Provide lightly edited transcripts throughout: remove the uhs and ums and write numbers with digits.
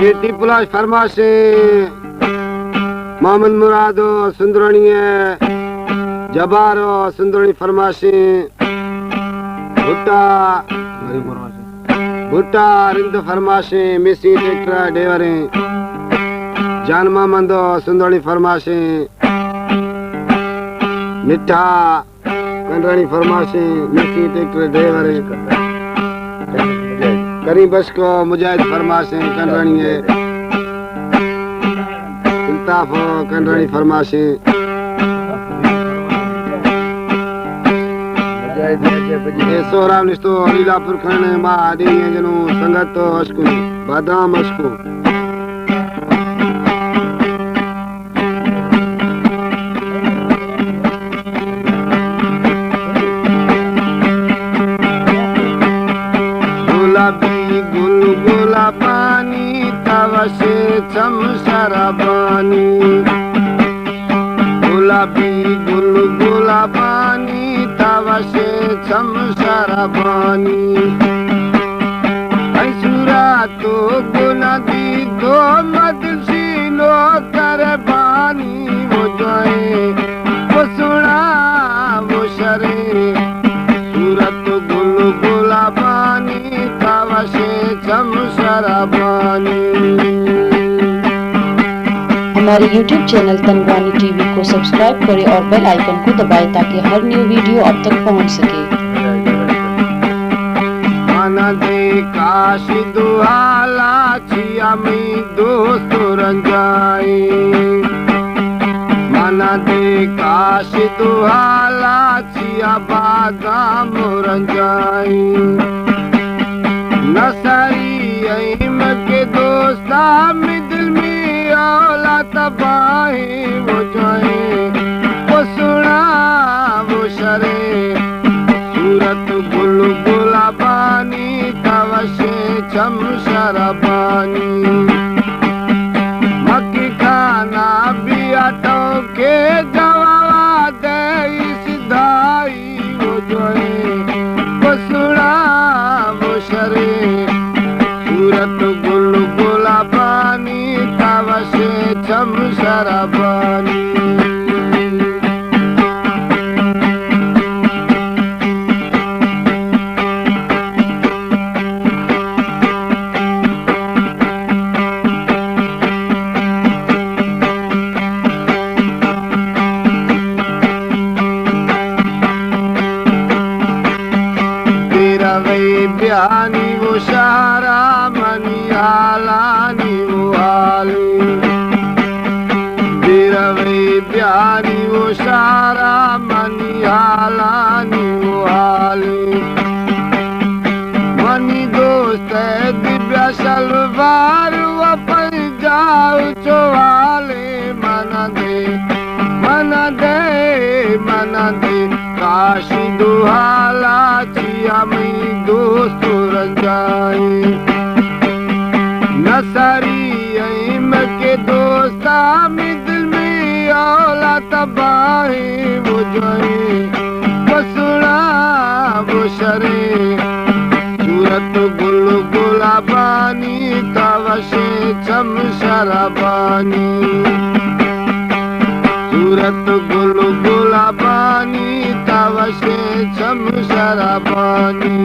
बेटी पुलाश फरमाशे मोहम्मद मुरादो सुंदरणी जबारो सुंदरणी फरमाशे भुट्टा भुट्टा रिंद फरमाशे मिसी टेक्टर डेवरे जान मोहम्मदो सुंदरणी फरमाशे मिठा कंदरानी फरमाशे मिसी टेक्टर डेवरे करीम बशको मुजाहिद फरमाशे कंदरानी है इल्ताफ कंदरानी फरमाशे सोहराब निस्तो लीलापुर खण मा दी जनु संगत अशकु बादाम अशकु गुलाबी गुलगुला पानी तवसे चम शराबानी गुलाबी गुलगुला पानी तवसे चम शराबानी ऐसुरा तो गुना दी दो मदसीनो करबानी वो जोए वो सुना वो शरे सूरत गुलगुला पानी तवसे चम शराबानी। हमारे YouTube चैनल तनवानी टीवी को सब्सक्राइब करें और बेल आइकन को दबाएं ताकि हर न्यू वीडियो आप तक पहुंच सके। माना दे काशी दुहाला छिया में दोस्त रंजाई माना दे काशी दुहाला छिया बादाम रंजाई नसरी ऐम के दोस्ता में दिल में औला तबाही वो जोए वो सुना वो शरे सूरत गुलगुला पानी तवसे चम शराबानी मक्की खाना बिया टोके जवावा दे सिधाई वो जोए वो सुना वो शरे सूरत गुलगुला पानी तवसे चम शराबानी। ब्यानी वो शारा मनियालानी वो आली बिरवे ब्यानी वो शारा मनियालानी वो आली मनी दोस्त दिव्या सलवार वो पंजाब चोवाले मना दे काशी दुहाला छिया में दोस्त रंजाई नसरी ऐम के दोस्ता में दिल में औला तबाही वो जोए वो सुना वो शरे सूरत गुलगुला पानी तवसे चम शराबानी सूरत गुलगुला पानी तवसे चम शराबानी।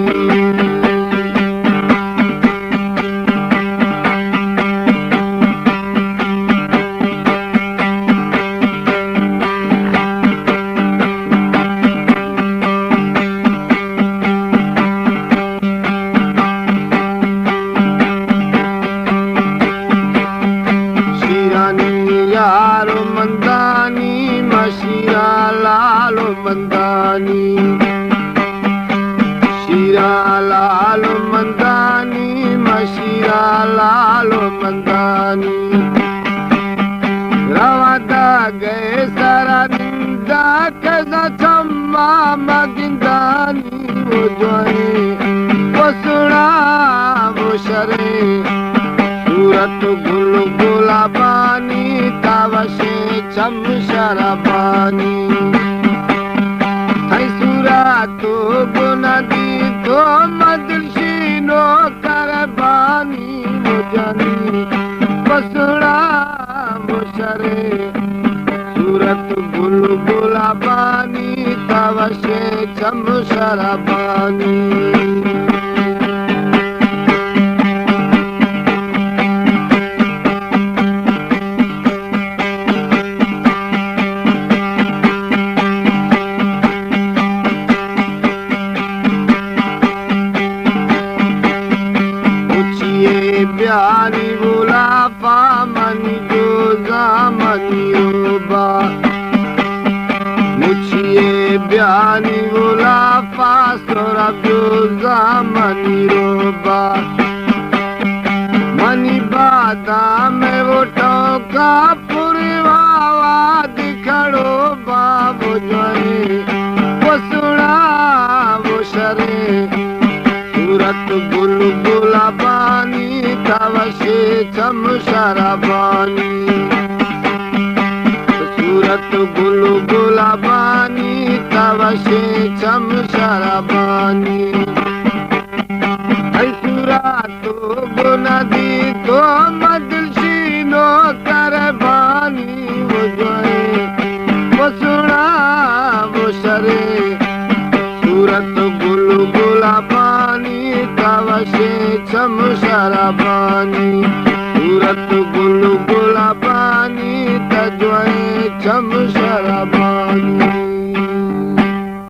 यारो मंदानी मशीरा लालो मंदानी शीरा लालो मंदानी मशीरा लालो मंदानी रवादा गए सारा निंदा कजा चम्मा मगिंदानी वो जोए वो सुना वो शरे सूरत गुलगुला पानी तवसे चम शराबानी ऐसुरा तो गुना दी तो मदशीनो करबानी वो जानी वसुड़ा मुशरे सूरत बुलबुला बानी तवशे चम शराबानी प्यारी बोला पामनी जो जामनियोबा मुझे प्यारी बोला पासोरा जो जामनियोबा मनी बादा में वो टोका पुरवावा दिखड़ो बाबू जोए वो सुना वो शरे सूरत बुलबुला बानी तवशे चम शराबानी सूरत बुलबुला बानी तवशे चम शराबानी ऐ सूरत बुनदी तो मदशीनो करबानी वो जोए वो सुना वो शरे सूरत बुलबुला बानी तवशे चम शराबानी सूरत बुलबुला बानी तजोए चम शराबानी